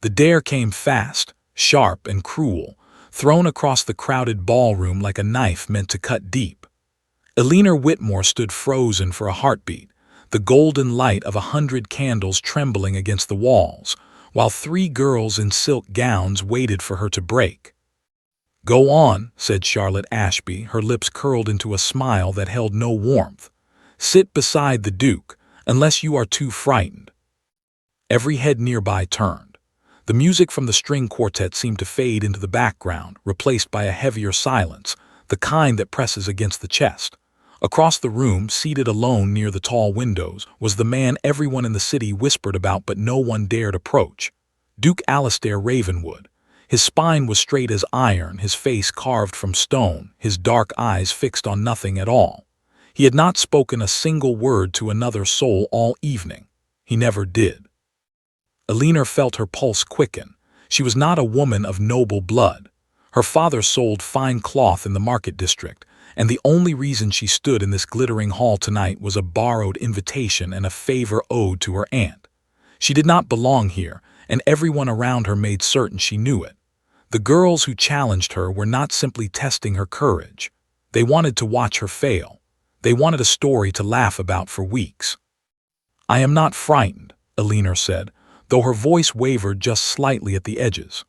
The dare came fast, sharp, and cruel, thrown across the crowded ballroom like a knife meant to cut deep. Eleanor Whitmore stood frozen for a heartbeat, the golden light of 100 candles trembling against the walls, while 3 girls in silk gowns waited for her to break. "Go on," said Charlotte Ashby, her lips curled into a smile that held no warmth. "Sit beside the Duke, unless you are too frightened." Every head nearby turned. The music from the string quartet seemed to fade into the background, replaced by a heavier silence, the kind that presses against the chest. Across the room, seated alone near the tall windows, was the man everyone in the city whispered about but no one dared approach. Duke Alastair Ravenwood. His spine was straight as iron, his face carved from stone, his dark eyes fixed on nothing at all. He had not spoken a single word to another soul all evening. He never did. Eleanor felt her pulse quicken. She was not a woman of noble blood. Her father sold fine cloth in the market district, and the only reason she stood in this glittering hall tonight was a borrowed invitation and a favor owed to her aunt. She did not belong here, and everyone around her made certain she knew it. The girls who challenged her were not simply testing her courage. They wanted to watch her fail. They wanted a story to laugh about for weeks. "I am not frightened," Eleanor said, though her voice wavered just slightly at the edges.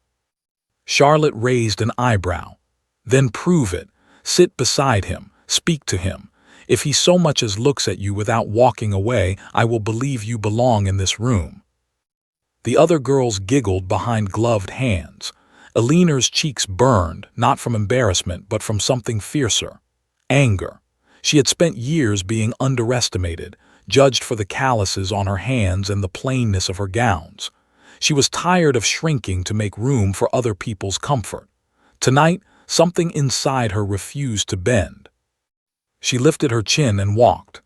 Charlotte raised an eyebrow. "Then prove it. Sit beside him. Speak to him. If he so much as looks at you without walking away, I will believe you belong in this room." The other girls giggled behind gloved hands. Eleanor's cheeks burned, not from embarrassment but from something fiercer. Anger. She had spent years being underestimated, judged for the calluses on her hands and the plainness of her gowns. She was tired of shrinking to make room for other people's comfort. Tonight, something inside her refused to bend. She lifted her chin and walked.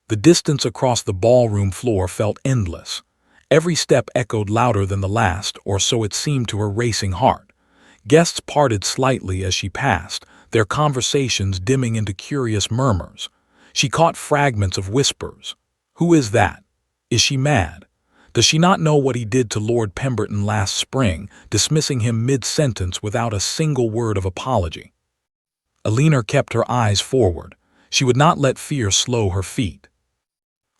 The distance across the ballroom floor felt endless. Every step echoed louder than the last, or so it seemed to her racing heart. Guests parted slightly as she passed, their conversations dimming into curious murmurs. She caught fragments of whispers. "Who is that? Is she mad? Does she not know what he did to Lord Pemberton last spring, dismissing him mid-sentence without a single word of apology?" Eleanor kept her eyes forward. She would not let fear slow her feet.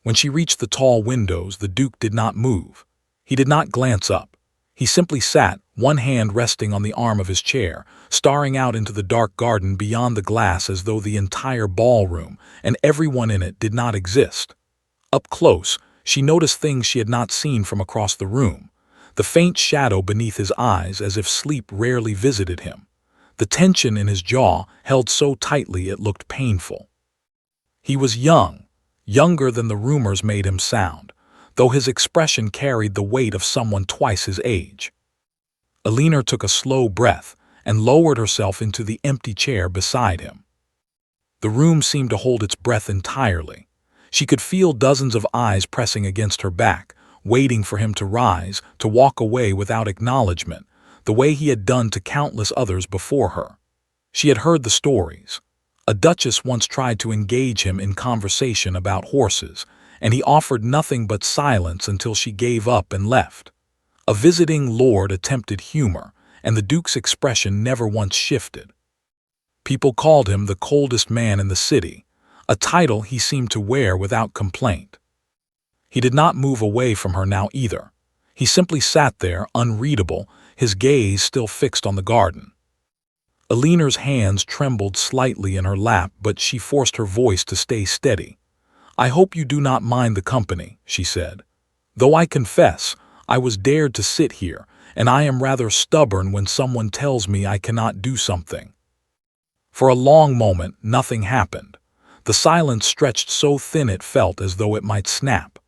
When she reached the tall windows, the Duke did not move. He did not glance up. He simply sat, one hand resting on the arm of his chair, staring out into the dark garden beyond the glass as though the entire ballroom, and everyone in it, did not exist. Up close, she noticed things she had not seen from across the room. The faint shadow beneath his eyes, as if sleep rarely visited him. The tension in his jaw, held so tightly it looked painful. He was young, younger than the rumors made him sound, though his expression carried the weight of someone twice his age. Eleanor took a slow breath and lowered herself into the empty chair beside him. The room seemed to hold its breath entirely. She could feel dozens of eyes pressing against her back, waiting for him to rise, to walk away without acknowledgement, the way he had done to countless others before her. She had heard the stories. A duchess once tried to engage him in conversation about horses, and he offered nothing but silence until she gave up and left. A visiting lord attempted humor, and the Duke's expression never once shifted. People called him the coldest man in the city, a title he seemed to wear without complaint. He did not move away from her now either. He simply sat there, unreadable, his gaze still fixed on the garden. Eleanor's hands trembled slightly in her lap, but she forced her voice to stay steady. "I hope you do not mind the company," she said. "Though I confess, I was dared to sit here, and I am rather stubborn when someone tells me I cannot do something." For a long moment, nothing happened. The silence stretched so thin it felt as though it might snap.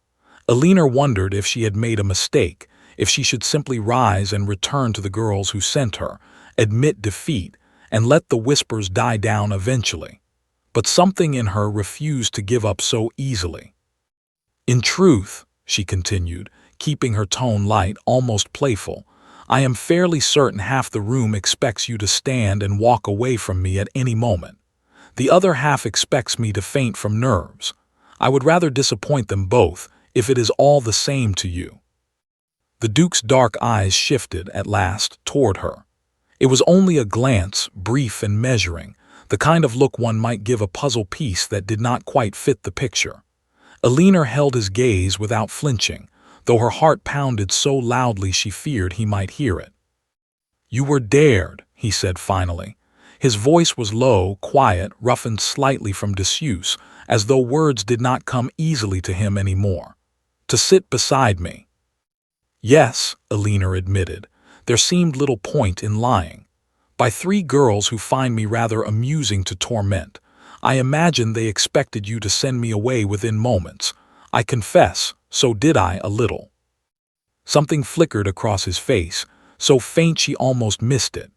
Eleanor wondered if she had made a mistake, if she should simply rise and return to the girls who sent her, admit defeat, and let the whispers die down eventually. But something in her refused to give up so easily. "In truth," she continued, keeping her tone light, almost playful, "I am fairly certain half the room expects you to stand and walk away from me at any moment. The other half expects me to faint from nerves. I would rather disappoint them both, if it is all the same to you." The Duke's dark eyes shifted, at last, toward her. It was only a glance, brief and measuring, the kind of look one might give a puzzle piece that did not quite fit the picture. Alina held his gaze without flinching, though her heart pounded so loudly she feared he might hear it. "You were dared," he said finally. His voice was low, quiet, roughened slightly from disuse, as though words did not come easily to him anymore. "To sit beside me." "Yes," Alina admitted. "There seemed little point in lying. By three girls who find me rather amusing to torment. I imagine they expected you to send me away within moments. I confess, so did I a little." Something flickered across his face, so faint she almost missed it.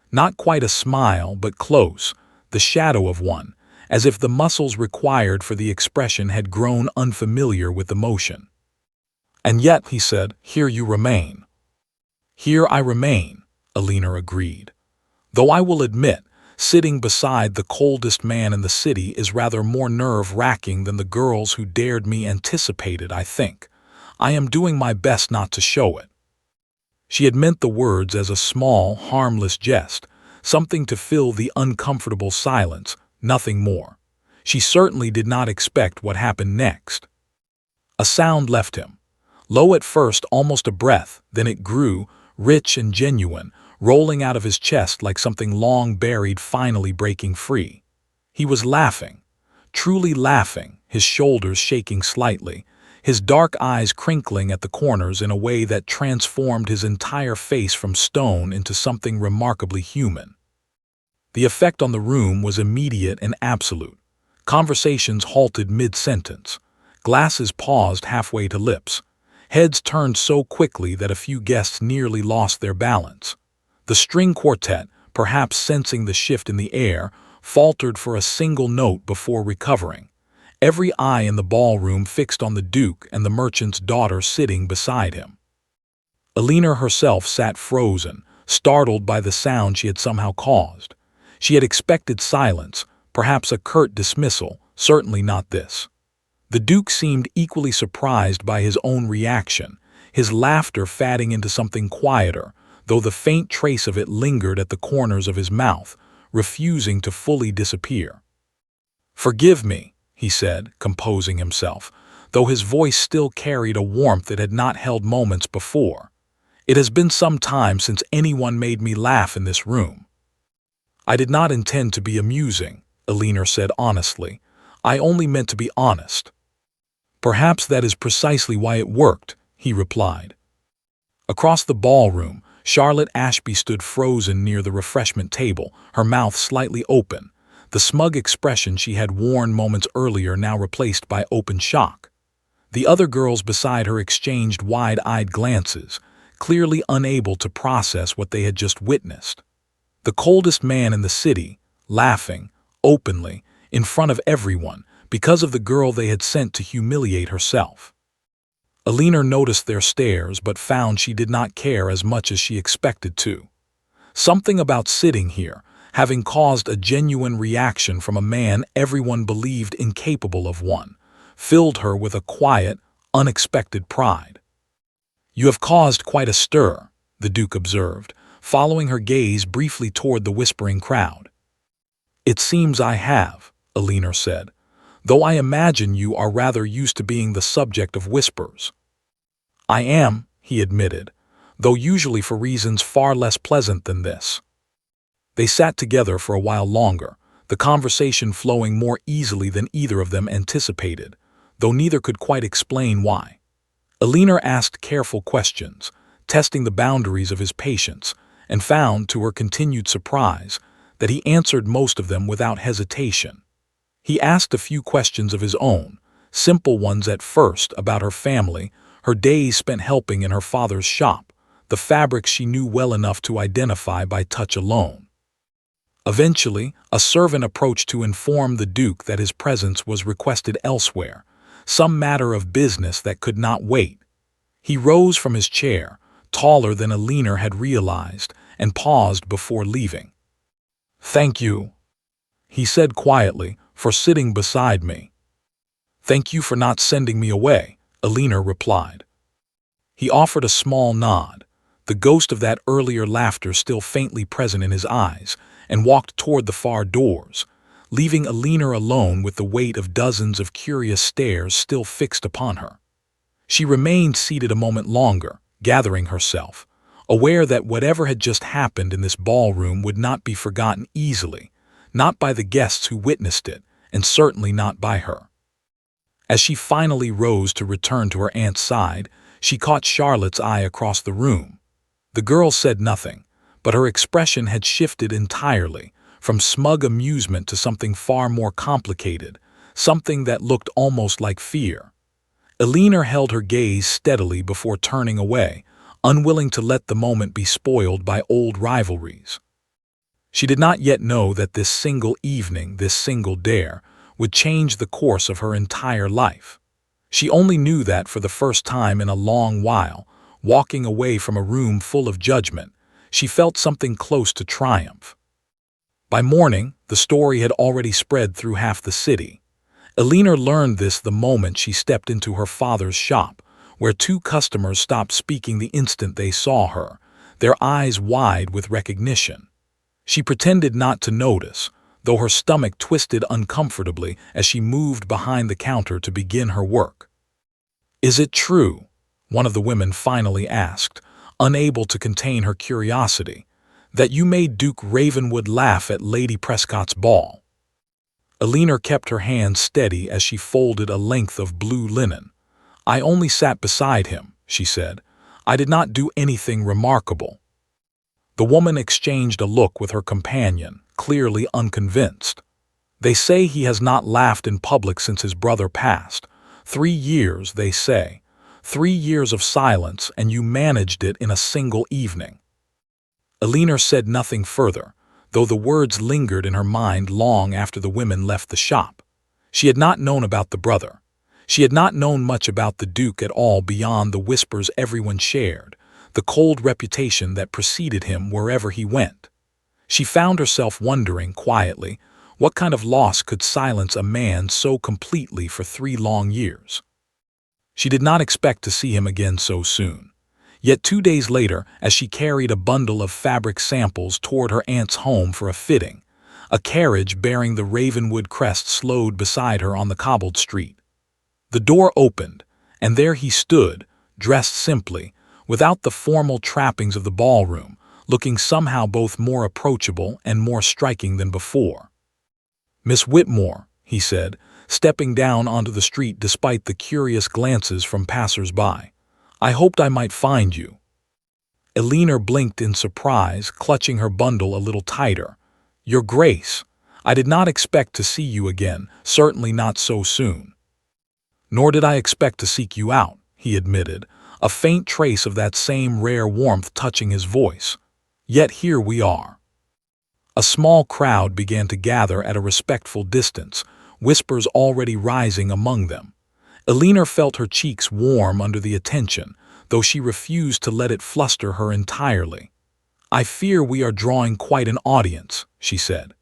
Not quite a smile, but close, the shadow of one, as if the muscles required for the expression had grown unfamiliar with emotion. "And yet," he said, "here you remain." "Here I remain," Alina agreed. "Though I will admit, sitting beside the coldest man in the city is rather more nerve-wracking than the girls who dared me anticipated, I think. I am doing my best not to show it." She had meant the words as a small, harmless jest, something to fill the uncomfortable silence, nothing more. She certainly did not expect what happened next. A sound left him. Low at first, almost a breath, then it grew, rich and genuine, rolling out of his chest like something long buried finally breaking free. He was laughing, truly laughing, his shoulders shaking slightly, his dark eyes crinkling at the corners in a way that transformed his entire face from stone into something remarkably human. The effect on the room was immediate and absolute. Conversations halted mid-sentence. Glasses paused halfway to lips. Heads turned so quickly that a few guests nearly lost their balance. The string quartet, perhaps sensing the shift in the air, faltered for a single note before recovering. Every eye in the ballroom fixed on the Duke and the merchant's daughter sitting beside him. Alina herself sat frozen, startled by the sound she had somehow caused. She had expected silence, perhaps a curt dismissal, certainly not this. The Duke seemed equally surprised by his own reaction, his laughter fading into something quieter, though the faint trace of it lingered at the corners of his mouth, refusing to fully disappear. "Forgive me," he said, composing himself, though his voice still carried a warmth it had not held moments before. "It has been some time since anyone made me laugh in this room." "I did not intend to be amusing," Alina said honestly. "I only meant to be honest." "Perhaps that is precisely why it worked," he replied. Across the ballroom, Charlotte Ashby stood frozen near the refreshment table, her mouth slightly open, the smug expression she had worn moments earlier now replaced by open shock. The other girls beside her exchanged wide-eyed glances, clearly unable to process what they had just witnessed. The coldest man in the city, laughing, openly, in front of everyone, because of the girl they had sent to humiliate herself. Alina noticed their stares but found she did not care as much as she expected to. Something about sitting here, having caused a genuine reaction from a man everyone believed incapable of one, filled her with a quiet, unexpected pride. "You have caused quite a stir," the Duke observed, following her gaze briefly toward the whispering crowd. "It seems I have," Alina said, "though I imagine you are rather used to being the subject of whispers." "I am," he admitted, "though usually for reasons far less pleasant than this." They sat together for a while longer, the conversation flowing more easily than either of them anticipated, though neither could quite explain why. Alina asked careful questions, testing the boundaries of his patience, and found, to her continued surprise, that he answered most of them without hesitation. He asked a few questions of his own, simple ones at first, about her family, her days spent helping in her father's shop, the fabrics she knew well enough to identify by touch alone. Eventually, a servant approached to inform the Duke that his presence was requested elsewhere, some matter of business that could not wait. He rose from his chair, taller than Alina had realized, and paused before leaving. "Thank you," he said quietly, "for sitting beside me." "Thank you for not sending me away," Alina replied. He offered a small nod, the ghost of that earlier laughter still faintly present in his eyes, and walked toward the far doors, leaving Alina alone with the weight of dozens of curious stares still fixed upon her. She remained seated a moment longer, gathering herself, aware that whatever had just happened in this ballroom would not be forgotten easily, not by the guests who witnessed it, and certainly not by her. As she finally rose to return to her aunt's side, she caught Charlotte's eye across the room. The girl said nothing, but her expression had shifted entirely, from smug amusement to something far more complicated, something that looked almost like fear. Alina held her gaze steadily before turning away, unwilling to let the moment be spoiled by old rivalries. She did not yet know that this single evening, this single dare, would change the course of her entire life. She only knew that for the first time in a long while, walking away from a room full of judgment, she felt something close to triumph. By morning, the story had already spread through half the city. Alina learned this the moment she stepped into her father's shop, where two customers stopped speaking the instant they saw her, their eyes wide with recognition. She pretended not to notice, though her stomach twisted uncomfortably as she moved behind the counter to begin her work. "Is it true?" one of the women finally asked, unable to contain her curiosity, "that you made Duke Ravenwood laugh at Lady Prescott's ball?" Alina kept her hand steady as she folded a length of blue linen. "I only sat beside him," she said. "I did not do anything remarkable." The woman exchanged a look with her companion, clearly unconvinced. "They say he has not laughed in public since his brother passed. 3 years, they say. 3 years of silence, and you managed it in a single evening." Alina said nothing further, though the words lingered in her mind long after the women left the shop. She had not known about the brother. She had not known much about the Duke at all beyond the whispers everyone shared, the cold reputation that preceded him wherever he went. She found herself wondering quietly, what kind of loss could silence a man so completely for 3 long years? She did not expect to see him again so soon. Yet 2 days later, as she carried a bundle of fabric samples toward her aunt's home for a fitting, a carriage bearing the Ravenwood crest slowed beside her on the cobbled street. The door opened, and there he stood, dressed simply, without the formal trappings of the ballroom, looking somehow both more approachable and more striking than before. "Miss Whitmore," he said, stepping down onto the street despite the curious glances from passers-by. "I hoped I might find you." Alina blinked in surprise, clutching her bundle a little tighter. "Your Grace, I did not expect to see you again, certainly not so soon." "Nor did I expect to seek you out," he admitted, a faint trace of that same rare warmth touching his voice. "Yet here we are." A small crowd began to gather at a respectful distance, whispers already rising among them. Alina felt her cheeks warm under the attention, though she refused to let it fluster her entirely. "I fear we are drawing quite an audience," she said.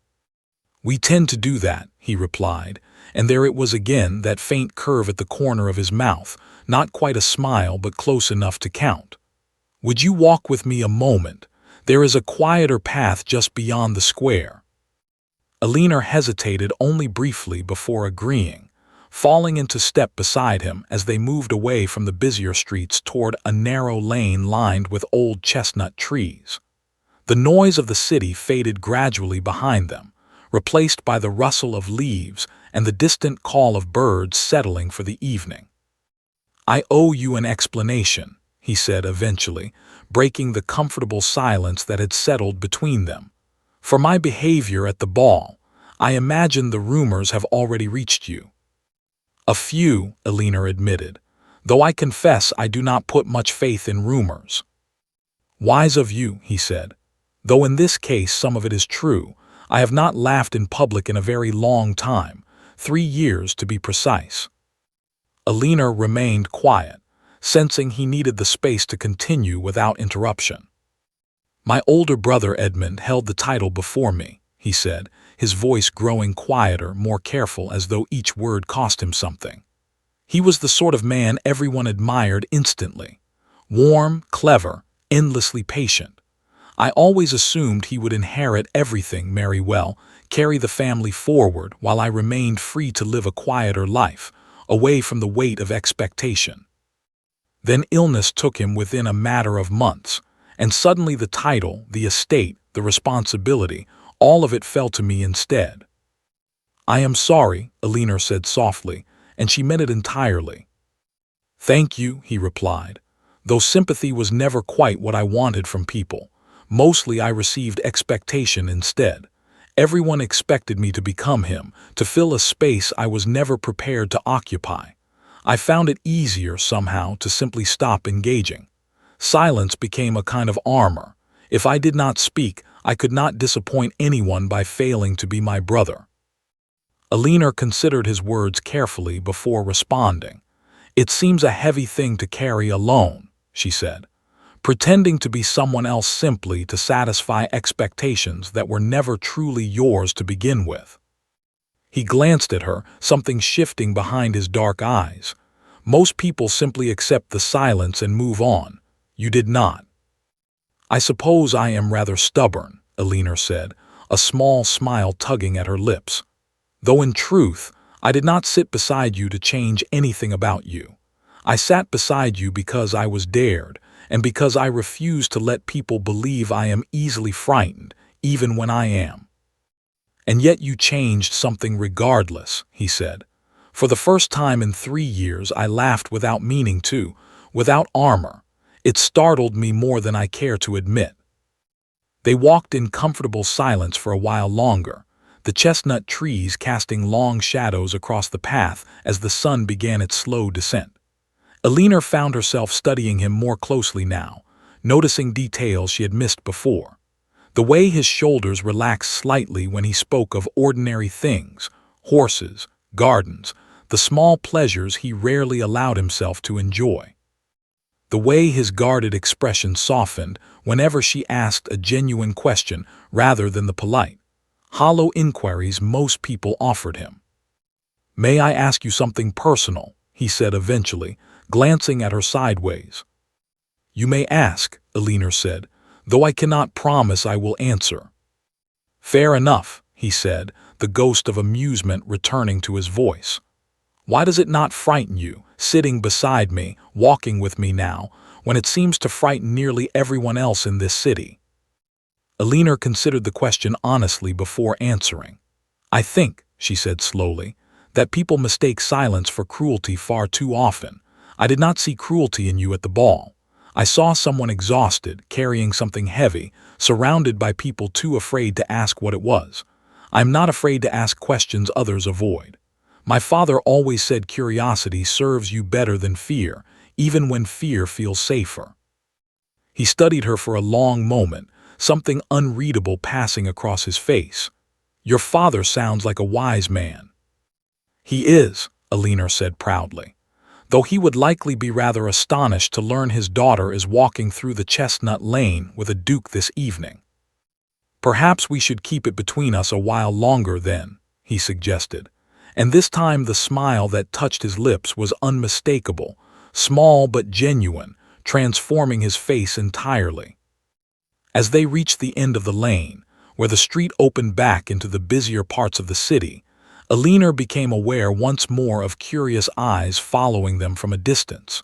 "We tend to do that," he replied, and there it was again, that faint curve at the corner of his mouth, not quite a smile but close enough to count. "Would you walk with me a moment? There is a quieter path just beyond the square." Alina hesitated only briefly before agreeing, falling into step beside him as they moved away from the busier streets toward a narrow lane lined with old chestnut trees. The noise of the city faded gradually behind them, replaced by the rustle of leaves and the distant call of birds settling for the evening. "I owe you an explanation," he said eventually, breaking the comfortable silence that had settled between them. "For my behavior at the ball, I imagine the rumors have already reached you." "A few," Alina admitted, "though I confess I do not put much faith in rumors." "Wise of you," he said. "Though in this case some of it is true, I have not laughed in public in a very long time, 3 years to be precise." Alina remained quiet, sensing he needed the space to continue without interruption. "My older brother Edmund held the title before me," he said, his voice growing quieter, more careful, as though each word cost him something. "He was the sort of man everyone admired instantly. Warm, clever, endlessly patient. I always assumed he would inherit everything marry well, carry the family forward while I remained free to live a quieter life, away from the weight of expectation. Then illness took him within a matter of months, and suddenly the title, the estate, the responsibility, all of it fell to me instead. "I am sorry," Elinor said softly, and she meant it entirely. "Thank you," he replied, though sympathy was never quite what I wanted from people. Mostly I received expectation instead. Everyone expected me to become him, to fill a space I was never prepared to occupy. I found it easier, somehow, to simply stop engaging. Silence became a kind of armor. If I did not speak, I could not disappoint anyone by failing to be my brother. Elinor considered his words carefully before responding. "It seems a heavy thing to carry alone," she said, "pretending to be someone else simply to satisfy expectations that were never truly yours to begin with." He glanced at her, something shifting behind his dark eyes. "Most people simply accept the silence and move on. You did not." "I suppose I am rather stubborn," Elinor said, a small smile tugging at her lips. "Though in truth, I did not sit beside you to change anything about you. I sat beside you because I was dared, and because I refuse to let people believe I am easily frightened, even when I am." "And yet you changed something regardless," he said. "For the first time in 3 years I laughed without meaning to, without armor. It startled me more than I care to admit." They walked in comfortable silence for a while longer, the chestnut trees casting long shadows across the path as the sun began its slow descent. Elinor found herself studying him more closely now, noticing details she had missed before. The way his shoulders relaxed slightly when he spoke of ordinary things, horses, gardens, the small pleasures he rarely allowed himself to enjoy. The way his guarded expression softened whenever she asked a genuine question rather than the polite, hollow inquiries most people offered him. "May I ask you something personal?" he said eventually, glancing at her sideways. "You may ask," Elinor said, "though I cannot promise I will answer." "Fair enough," he said, the ghost of amusement returning to his voice. "Why does it not frighten you, sitting beside me, walking with me now, when it seems to frighten nearly everyone else in this city?" Elinor considered the question honestly before answering. "I think," she said slowly, "that people mistake silence for cruelty far too often. I did not see cruelty in you at the ball. I saw someone exhausted, carrying something heavy, surrounded by people too afraid to ask what it was. I am not afraid to ask questions others avoid. My father always said curiosity serves you better than fear, even when fear feels safer." He studied her for a long moment, something unreadable passing across his face. "Your father sounds like a wise man." "He is," Elinor said proudly, "though he would likely be rather astonished to learn his daughter is walking through the chestnut lane with a duke this evening." "Perhaps we should keep it between us a while longer then," he suggested, and this time the smile that touched his lips was unmistakable, small but genuine, transforming his face entirely. As they reached the end of the lane, where the street opened back into the busier parts of the city, Elinor became aware once more of curious eyes following them from a distance.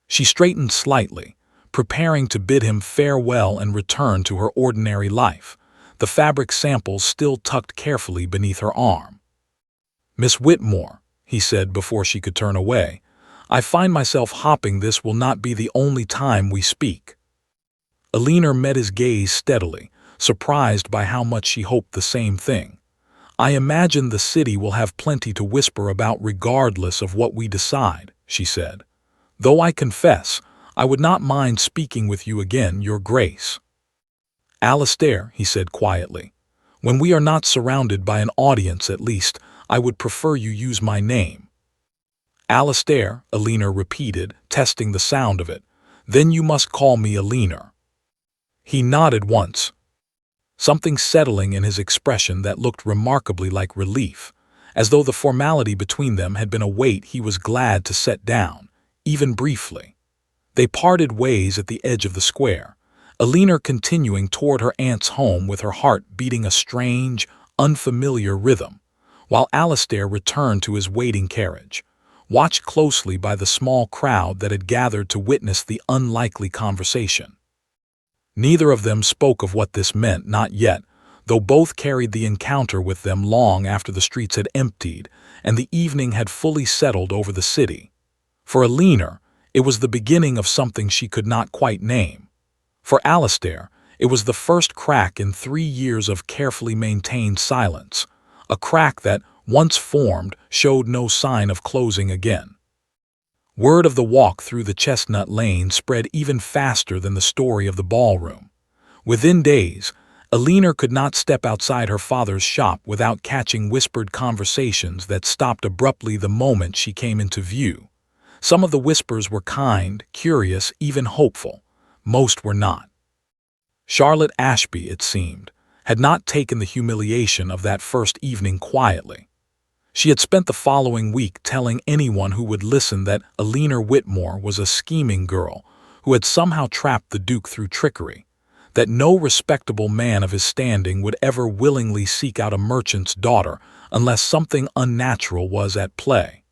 She straightened slightly, preparing to bid him farewell and return to her ordinary life, the fabric samples still tucked carefully beneath her arm. "Miss Whitmore," he said before she could turn away, "I find myself hoping this will not be the only time we speak." Elinor met his gaze steadily, surprised by how much she hoped the same thing. "I imagine the city will have plenty to whisper about regardless of what we decide," she said. "Though I confess, I would not mind speaking with you again, Your Grace." "Alastair," he said quietly, "when we are not surrounded by an audience at least, I would prefer you use my name." "Alastair," Elinor repeated, testing the sound of it. "Then you must call me Elinor." He nodded once, something settling in his expression that looked remarkably like relief, as though the formality between them had been a weight he was glad to set down, even briefly. They parted ways at the edge of the square, Alina continuing toward her aunt's home with her heart beating a strange, unfamiliar rhythm, while Alistair returned to his waiting carriage, watched closely by the small crowd that had gathered to witness the unlikely conversation. Neither of them spoke of what this meant, not yet, though both carried the encounter with them long after the streets had emptied and the evening had fully settled over the city. For Alina, it was the beginning of something she could not quite name. For Alistair, it was the first crack in 3 years of carefully maintained silence, a crack that, once formed, showed no sign of closing again. Word of the walk through the chestnut lane spread even faster than the story of the ballroom. Within days, Alina could not step outside her father's shop without catching whispered conversations that stopped abruptly the moment she came into view. Some of the whispers were kind, curious, even hopeful. Most were not. Charlotte Ashby, it seemed, had not taken the humiliation of that first evening quietly. She had spent the following week telling anyone who would listen that Alina Whitmore was a scheming girl who had somehow trapped the Duke through trickery, that no respectable man of his standing would ever willingly seek out a merchant's daughter unless something unnatural was at play.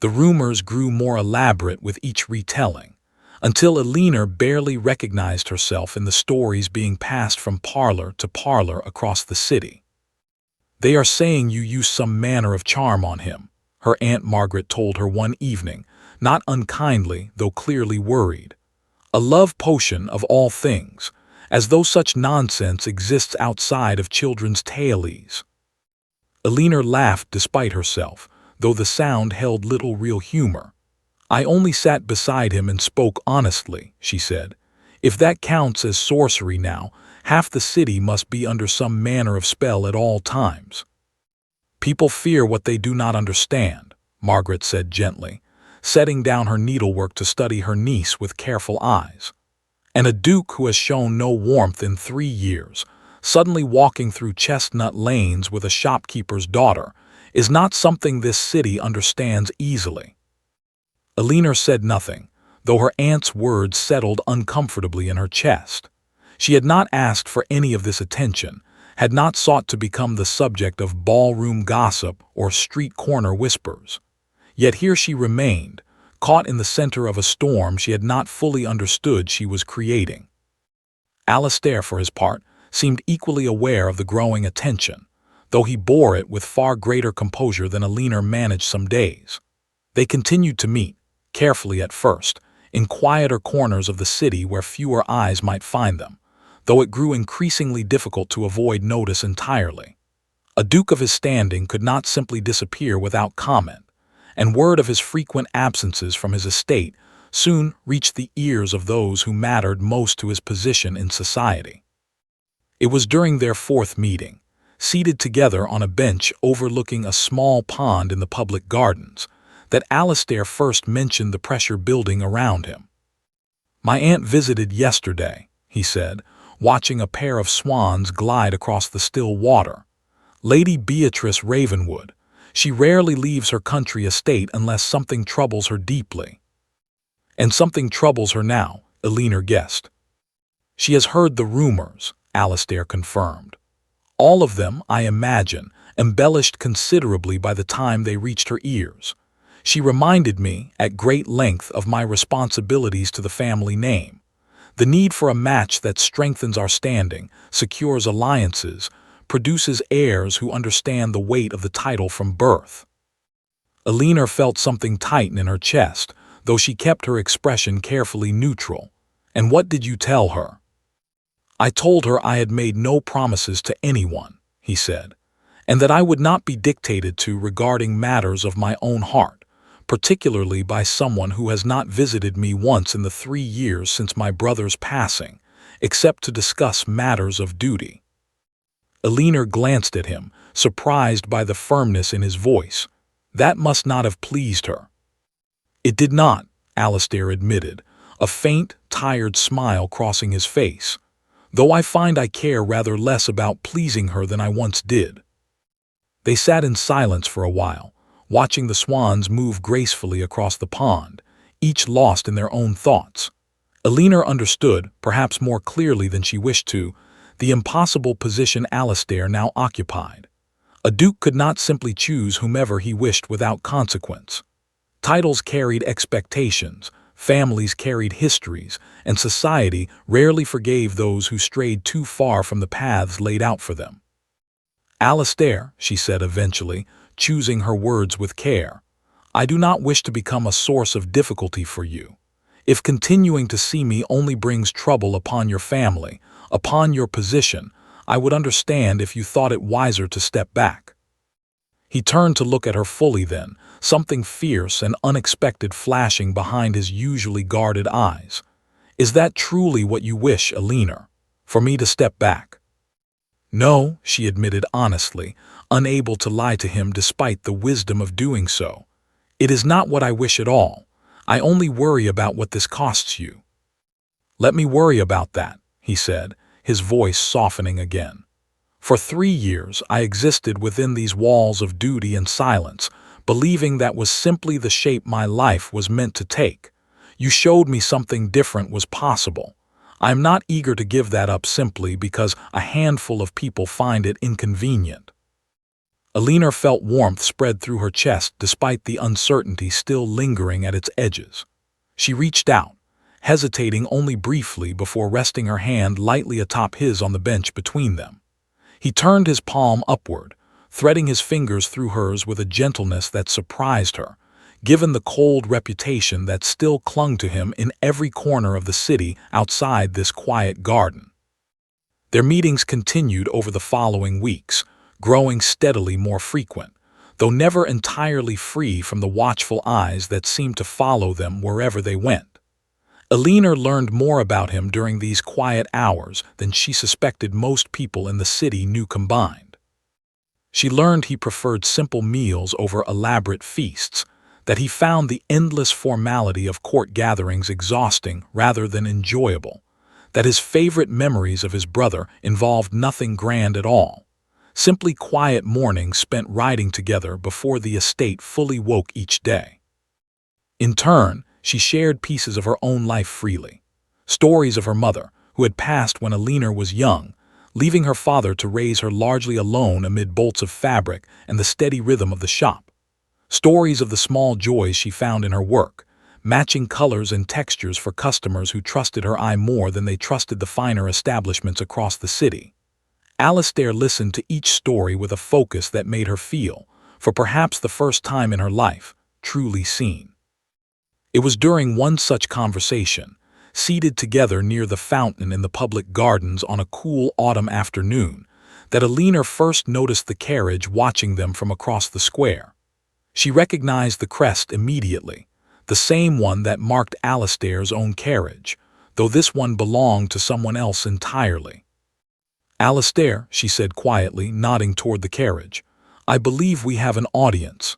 The rumors grew more elaborate with each retelling, until Alina barely recognized herself in the stories being passed from parlor to parlor across the city. "They are saying you used some manner of charm on him," her Aunt Margaret told her one evening, not unkindly, though clearly worried. "A love potion of all things, as though such nonsense exists outside of children's tales." Alina laughed despite herself, though the sound held little real humor. "I only sat beside him and spoke honestly," she said. "If that counts as sorcery now, half the city must be under some manner of spell at all times." "People fear what they do not understand," Margaret said gently, setting down her needlework to study her niece with careful eyes. "And a duke who has shown no warmth in 3 years, suddenly walking through chestnut lanes with a shopkeeper's daughter, is not something this city understands easily." Alina said nothing, though her aunt's words settled uncomfortably in her chest. She had not asked for any of this attention, had not sought to become the subject of ballroom gossip or street corner whispers. Yet here she remained, caught in the center of a storm she had not fully understood she was creating. Alistair, for his part, seemed equally aware of the growing attention, though he bore it with far greater composure than Alina managed some days. They continued to meet, carefully at first, in quieter corners of the city where fewer eyes might find them, though it grew increasingly difficult to avoid notice entirely. A duke of his standing could not simply disappear without comment, and word of his frequent absences from his estate soon reached the ears of those who mattered most to his position in society. It was during their 4th meeting, seated together on a bench overlooking a small pond in the public gardens, that Alistair first mentioned the pressure building around him. "My aunt visited yesterday," he said, watching a pair of swans glide across the still water. "Lady Beatrice Ravenwood. She rarely leaves her country estate unless something troubles her deeply." "And something troubles her now," Alina guessed. "She has heard the rumors," Alistair confirmed. "All of them, I imagine, embellished considerably by the time they reached her ears. She reminded me, at great length, of my responsibilities to the family name. The need for a match that strengthens our standing, secures alliances, produces heirs who understand the weight of the title from birth." Alina felt something tighten in her chest, though she kept her expression carefully neutral. "And what did you tell her?" "I told her I had made no promises to anyone," he said, "and that I would not be dictated to regarding matters of my own heart, particularly by someone who has not visited me once in the 3 years since my brother's passing, except to discuss matters of duty." Alina glanced at him, surprised by the firmness in his voice. That must not have pleased her. "It did not," Alistair admitted, a faint, tired smile crossing his face, "though I find I care rather less about pleasing her than I once did." They sat in silence for a while, watching the swans move gracefully across the pond, each lost in their own thoughts. Elinor understood, perhaps more clearly than she wished to, the impossible position Alastair now occupied. A duke could not simply choose whomever he wished without consequence. Titles carried expectations, families carried histories, and society rarely forgave those who strayed too far from the paths laid out for them. "Alastair," she said eventually, choosing her words with care, "I do not wish to become a source of difficulty for you. If continuing to see me only brings trouble upon your family, upon your position, I would understand if you thought it wiser to step back." He turned to look at her fully then, something fierce and unexpected flashing behind his usually guarded eyes. "Is that truly what you wish, Elinor? For me to step back?" "No," she admitted honestly, unable to lie to him despite the wisdom of doing so. "It is not what I wish at all. I only worry about what this costs you." "Let me worry about that," he said, his voice softening again. "For 3 years I existed within these walls of duty and silence, believing that was simply the shape my life was meant to take. You showed me something different was possible. I am not eager to give that up simply because a handful of people find it inconvenient." Elinor felt warmth spread through her chest despite the uncertainty still lingering at its edges. She reached out, hesitating only briefly before resting her hand lightly atop his on the bench between them. He turned his palm upward, threading his fingers through hers with a gentleness that surprised her, given the cold reputation that still clung to him in every corner of the city outside this quiet garden. Their meetings continued over the following weeks, growing steadily more frequent, though never entirely free from the watchful eyes that seemed to follow them wherever they went. Elinor learned more about him during these quiet hours than she suspected most people in the city knew combined. She learned he preferred simple meals over elaborate feasts, that he found the endless formality of court gatherings exhausting rather than enjoyable, that his favorite memories of his brother involved nothing grand at all, simply quiet mornings spent riding together before the estate fully woke each day. In turn, she shared pieces of her own life freely, stories of her mother, who had passed when Elinor was young, leaving her father to raise her largely alone amid bolts of fabric and the steady rhythm of the shop. Stories of the small joys she found in her work, matching colors and textures for customers who trusted her eye more than they trusted the finer establishments across the city. Alastair listened to each story with a focus that made her feel, for perhaps the first time in her life, truly seen. It was during one such conversation, seated together near the fountain in the public gardens on a cool autumn afternoon, that Elinor first noticed the carriage watching them from across the square. She recognized the crest immediately, the same one that marked Alastair's own carriage, though this one belonged to someone else entirely. "Alastair," she said quietly, nodding toward the carriage, "I believe we have an audience."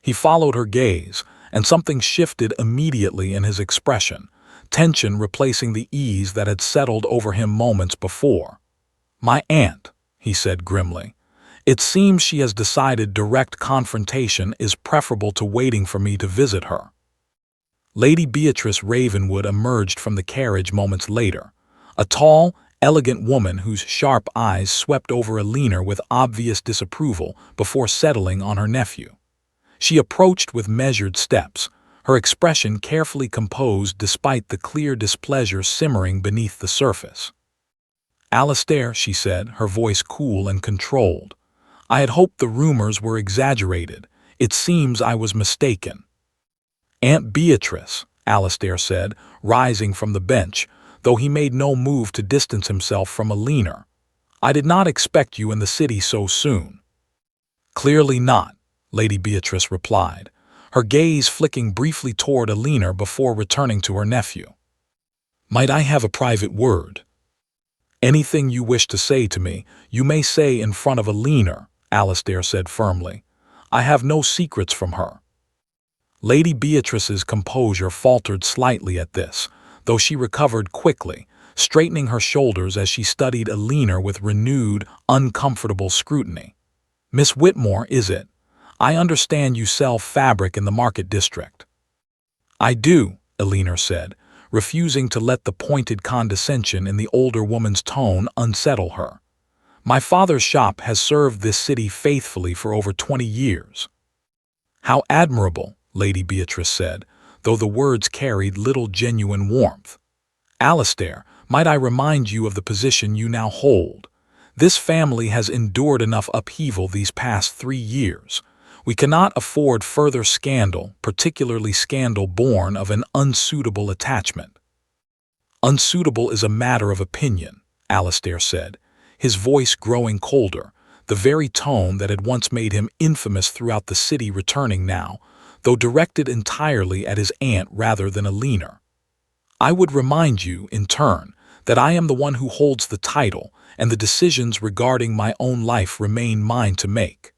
He followed her gaze, and something shifted immediately in his expression, tension replacing the ease that had settled over him moments before. "My aunt," he said grimly. "It seems she has decided direct confrontation is preferable to waiting for me to visit her." Lady Beatrice Ravenwood emerged from the carriage moments later, a tall, elegant woman whose sharp eyes swept over Elinor with obvious disapproval before settling on her nephew. She approached with measured steps, her expression carefully composed despite the clear displeasure simmering beneath the surface. "Alastair," she said, her voice cool and controlled, "I had hoped the rumors were exaggerated. It seems I was mistaken." "Aunt Beatrice," Alastair said, rising from the bench, though he made no move to distance himself from Elinor. "I did not expect you in the city so soon." "Clearly not," Lady Beatrice replied, her gaze flicking briefly toward Elinor before returning to her nephew. "Might I have a private word?" "Anything you wish to say to me, you may say in front of Elinor," Alastair said firmly. "I have no secrets from her." Lady Beatrice's composure faltered slightly at this, though she recovered quickly, straightening her shoulders as she studied Elinor with renewed, uncomfortable scrutiny. "Miss Whitmore, is it? I understand you sell fabric in the market district." "I do," Elinor said, refusing to let the pointed condescension in the older woman's tone unsettle her. "My father's shop has served this city faithfully for over 20 years." "How admirable," Lady Beatrice said, though the words carried little genuine warmth. "Alistair, might I remind you of the position you now hold? This family has endured enough upheaval these past 3 years. We cannot afford further scandal, particularly scandal born of an unsuitable attachment." "Unsuitable is a matter of opinion," Alistair said, his voice growing colder, the very tone that had once made him infamous throughout the city returning now, though directed entirely at his aunt rather than Elinor. "I would remind you, in turn, that I am the one who holds the title, and the decisions regarding my own life remain mine to make."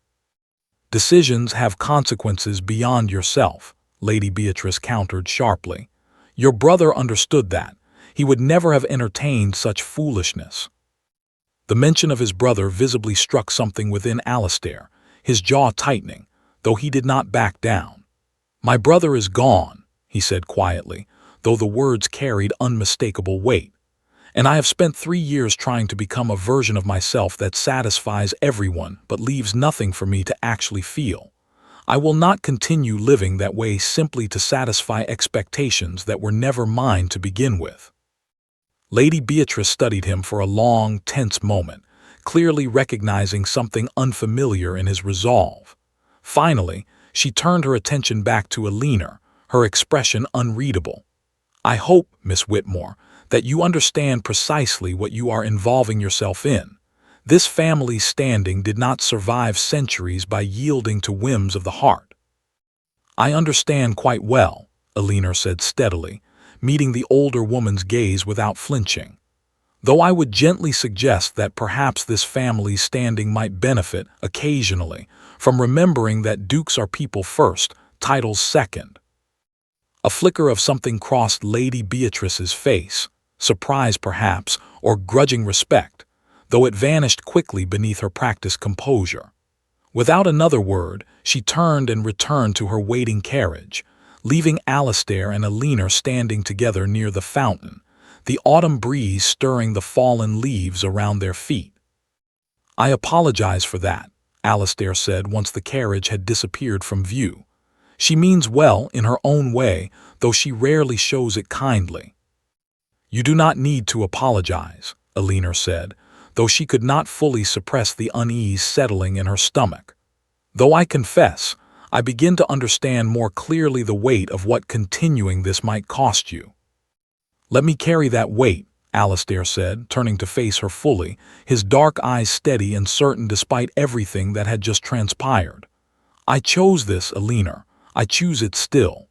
"Decisions have consequences beyond yourself," Lady Beatrice countered sharply. "Your brother understood that. He would never have entertained such foolishness." The mention of his brother visibly struck something within Alistair, his jaw tightening, though he did not back down. "My brother is gone," he said quietly, though the words carried unmistakable weight. "And I have spent 3 years trying to become a version of myself that satisfies everyone but leaves nothing for me to actually feel. I will not continue living that way simply to satisfy expectations that were never mine to begin with." Lady Beatrice studied him for a long, tense moment, clearly recognizing something unfamiliar in his resolve. Finally, she turned her attention back to Elinor, her expression unreadable. "I hope, Miss Whitmore, that you understand precisely what you are involving yourself in. This family's standing did not survive centuries by yielding to whims of the heart." "I understand quite well," Elinor said steadily, meeting the older woman's gaze without flinching. "Though I would gently suggest that perhaps this family's standing might benefit, occasionally, from remembering that dukes are people first, titles second." A flicker of something crossed Lady Beatrice's face, surprise perhaps, or grudging respect, though it vanished quickly beneath her practiced composure. Without another word, she turned and returned to her waiting carriage, leaving Alistair and Elinor standing together near the fountain, the autumn breeze stirring the fallen leaves around their feet. "I apologize for that," Alistair said once the carriage had disappeared from view. "She means well in her own way, though she rarely shows it kindly." "You do not need to apologize," Elinor said, though she could not fully suppress the unease settling in her stomach. "Though I confess, I begin to understand more clearly the weight of what continuing this might cost you." "Let me carry that weight," Alistair said, turning to face her fully, his dark eyes steady and certain despite everything that had just transpired. "I chose this, Elinor. I choose it still."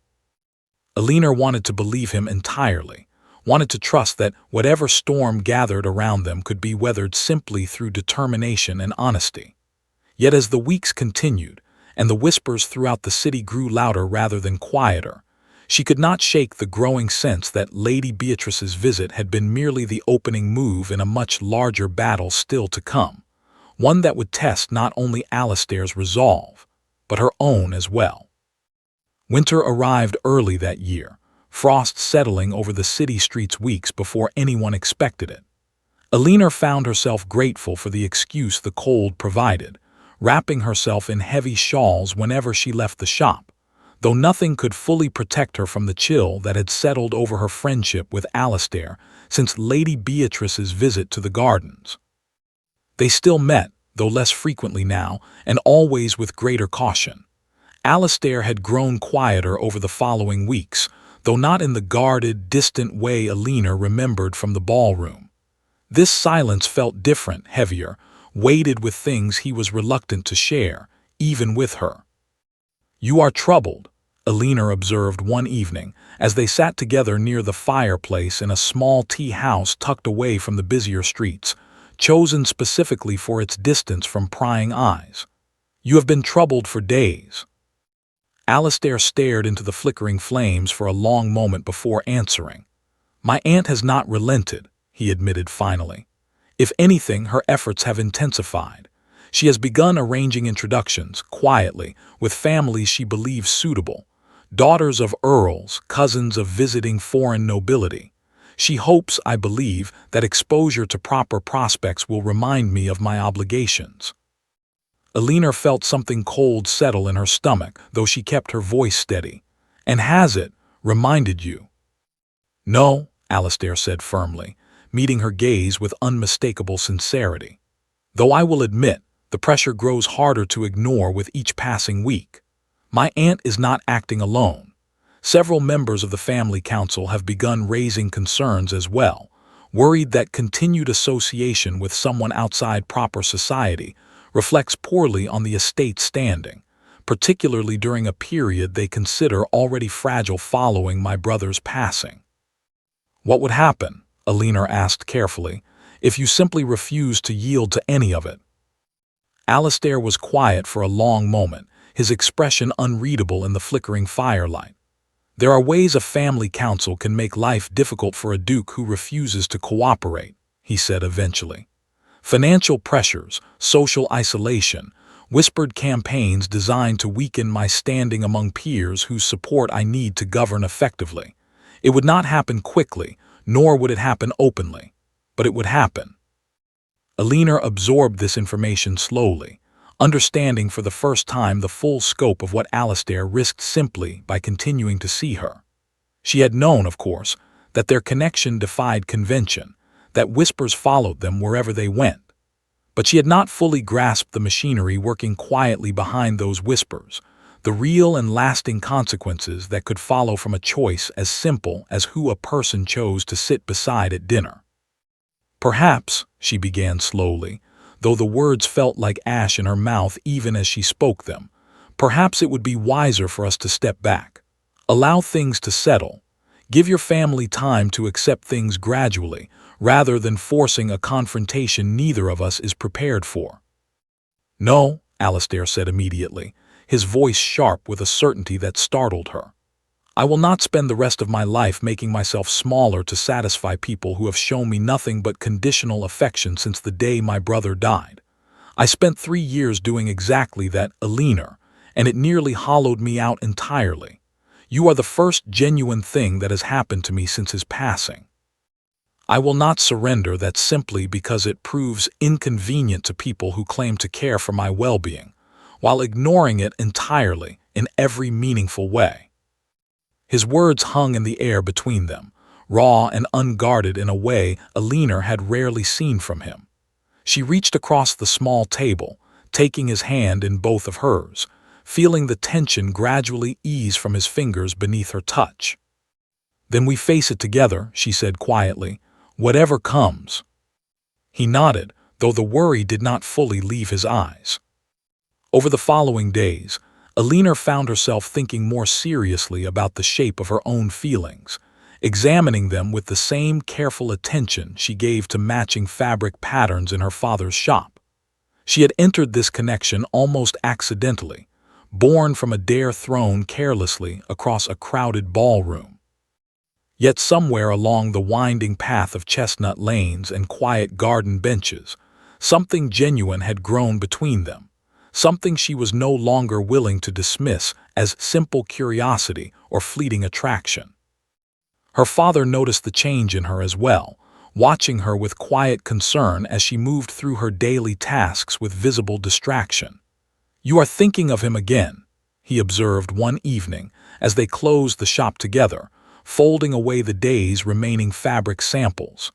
Elinor wanted to believe him entirely, wanted to trust that whatever storm gathered around them could be weathered simply through determination and honesty. Yet as the weeks continued, and the whispers throughout the city grew louder rather than quieter, she could not shake the growing sense that Lady Beatrice's visit had been merely the opening move in a much larger battle still to come, one that would test not only Alistair's resolve, but her own as well. Winter arrived early that year, frost settling over the city streets weeks before anyone expected it. Elinor found herself grateful for the excuse the cold provided, wrapping herself in heavy shawls whenever she left the shop, though nothing could fully protect her from the chill that had settled over her friendship with Alistair since Lady Beatrice's visit to the gardens. They still met, though less frequently now, and always with greater caution. Alistair had grown quieter over the following weeks, though not in the guarded, distant way Elinor remembered from the ballroom. This silence felt different, heavier, weighted with things he was reluctant to share, even with her. "You are troubled," Elinor observed one evening, as they sat together near the fireplace in a small tea house tucked away from the busier streets, chosen specifically for its distance from prying eyes. "You have been troubled for days." Alistair stared into the flickering flames for a long moment before answering. "My aunt has not relented," he admitted finally. "If anything, her efforts have intensified. She has begun arranging introductions, quietly, with families she believes suitable, daughters of earls, cousins of visiting foreign nobility. She hopes, I believe, that exposure to proper prospects will remind me of my obligations." Alina felt something cold settle in her stomach, though she kept her voice steady. "And has it reminded you?" "No," Alistair said firmly, meeting her gaze with unmistakable sincerity. "Though I will admit, the pressure grows harder to ignore with each passing week. My aunt is not acting alone. Several members of the family council have begun raising concerns as well, worried that continued association with someone outside proper society reflects poorly on the estate's standing, particularly during a period they consider already fragile following my brother's passing." "What would happen," Alina asked carefully, "if you simply refused to yield to any of it?" Alistair was quiet for a long moment, his expression unreadable in the flickering firelight. "There are ways a family council can make life difficult for a duke who refuses to cooperate," he said eventually. "Financial pressures, social isolation, whispered campaigns designed to weaken my standing among peers whose support I need to govern effectively. It would not happen quickly, nor would it happen openly, but it would happen." Alina absorbed this information slowly, understanding for the first time the full scope of what Alistair risked simply by continuing to see her. She had known, of course, that their connection defied convention, that whispers followed them wherever they went. But she had not fully grasped the machinery working quietly behind those whispers, the real and lasting consequences that could follow from a choice as simple as who a person chose to sit beside at dinner. "Perhaps," she began slowly, though the words felt like ash in her mouth even as she spoke them, "perhaps it would be wiser for us to step back. Allow things to settle. Give your family time to accept things gradually, rather than forcing a confrontation neither of us is prepared for." "No," Alistair said immediately, his voice sharp with a certainty that startled her. "I will not spend the rest of my life making myself smaller to satisfy people who have shown me nothing but conditional affection since the day my brother died. I spent 3 years doing exactly that, Alina, and it nearly hollowed me out entirely. You are the first genuine thing that has happened to me since his passing. I will not surrender that simply because it proves inconvenient to people who claim to care for my well-being, while ignoring it entirely in every meaningful way." His words hung in the air between them, raw and unguarded in a way Alina had rarely seen from him. She reached across the small table, taking his hand in both of hers, feeling the tension gradually ease from his fingers beneath her touch. "Then we face it together," she said quietly, "whatever comes." He nodded, though the worry did not fully leave his eyes. Over the following days, Alina found herself thinking more seriously about the shape of her own feelings, examining them with the same careful attention she gave to matching fabric patterns in her father's shop. She had entered this connection almost accidentally, born from a dare thrown carelessly across a crowded ballroom. Yet somewhere along the winding path of chestnut lanes and quiet garden benches, something genuine had grown between them, something she was no longer willing to dismiss as simple curiosity or fleeting attraction. Her father noticed the change in her as well, watching her with quiet concern as she moved through her daily tasks with visible distraction. "You are thinking of him again," he observed one evening as they closed the shop together, folding away the day's remaining fabric samples.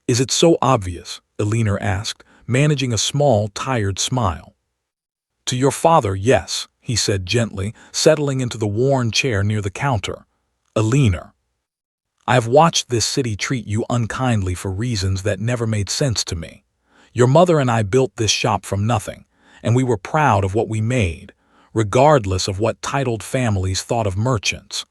"Is it so obvious?" Alina asked, managing a small, tired smile. "To your father, yes," he said gently, settling into the worn chair near the counter. "Alina, I have watched this city treat you unkindly for reasons that never made sense to me. Your mother and I built this shop from nothing, and we were proud of what we made, regardless of what titled families thought of merchants.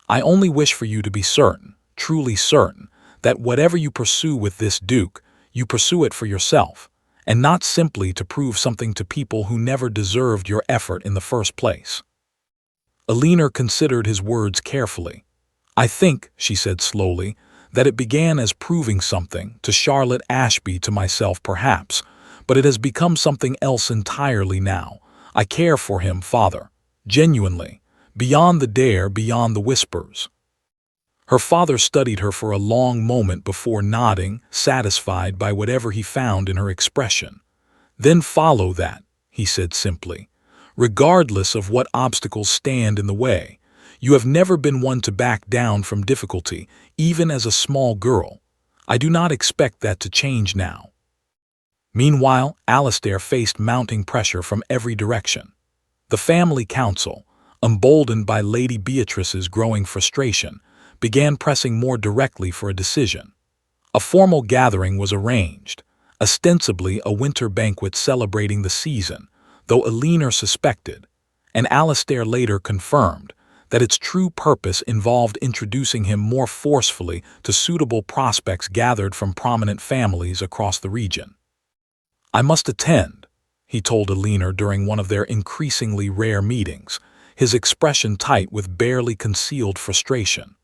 I only wish for you to be certain, truly certain, that whatever you pursue with this duke, you pursue it for yourself, and not simply to prove something to people who never deserved your effort in the first place." Alina considered his words carefully. "I think," she said slowly, "that it began as proving something, to Charlotte Ashby, to myself perhaps, but it has become something else entirely now. I care for him, father, genuinely, beyond the dare, beyond the whispers. Her father studied her for a long moment before nodding, satisfied by whatever he found in her expression. "Then follow that," he said simply. "Regardless of what obstacles stand in the way, you have never been one to back down from difficulty, even as a small girl. I do not expect that to change now." Meanwhile, Alastair faced mounting pressure from every direction. The family council, emboldened by Lady Beatrice's growing frustration, began pressing more directly for a decision. A formal gathering was arranged, ostensibly a winter banquet celebrating the season, though Elinor suspected, and Alastair later confirmed, that its true purpose involved introducing him more forcefully to suitable prospects gathered from prominent families across the region. "I must attend," he told Elinor during one of their increasingly rare meetings, his expression tight with barely concealed frustration.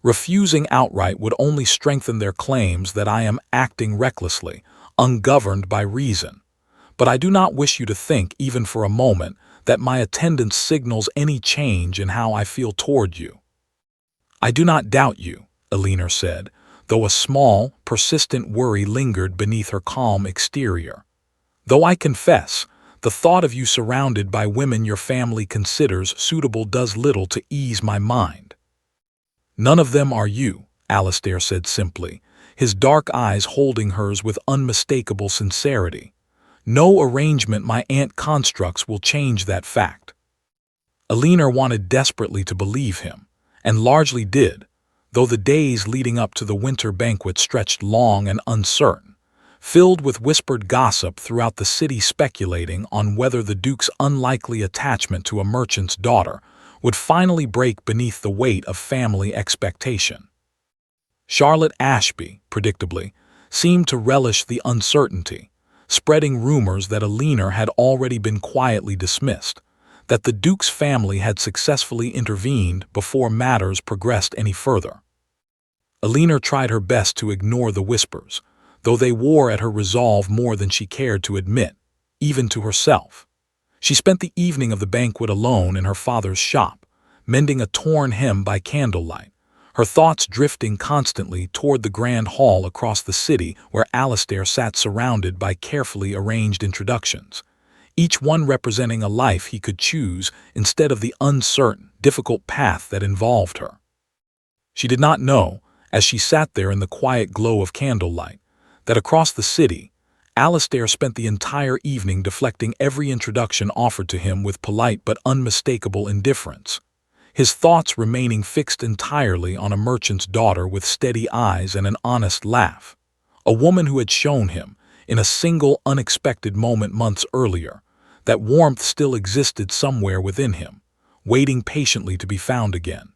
"Refusing outright would only strengthen their claims that I am acting recklessly, ungoverned by reason. But I do not wish you to think, even for a moment, that my attendance signals any change in how I feel toward you." "I do not doubt you," Elinor said, though a small, persistent worry lingered beneath her calm exterior. "Though I confess, the thought of you surrounded by women your family considers suitable does little to ease my mind." "None of them are you," Alastair said simply, his dark eyes holding hers with unmistakable sincerity. "No arrangement my aunt constructs will change that fact." Elinor wanted desperately to believe him, and largely did, though the days leading up to the winter banquet stretched long and uncertain, filled with whispered gossip throughout the city speculating on whether the Duke's unlikely attachment to a merchant's daughter would finally break beneath the weight of family expectation. Charlotte Ashby, predictably, seemed to relish the uncertainty, spreading rumors that Elinor had already been quietly dismissed, that the Duke's family had successfully intervened before matters progressed any further. Elinor tried her best to ignore the whispers, though they wore at her resolve more than she cared to admit, even to herself. She spent the evening of the banquet alone in her father's shop, mending a torn hem by candlelight, her thoughts drifting constantly toward the grand hall across the city where Alastair sat surrounded by carefully arranged introductions, each one representing a life he could choose instead of the uncertain, difficult path that involved her. She did not know, as she sat there in the quiet glow of candlelight, that across the city, Alastair spent the entire evening deflecting every introduction offered to him with polite but unmistakable indifference, his thoughts remaining fixed entirely on a merchant's daughter with steady eyes and an honest laugh, a woman who had shown him, in a single unexpected moment months earlier, that warmth still existed somewhere within him, waiting patiently to be found again.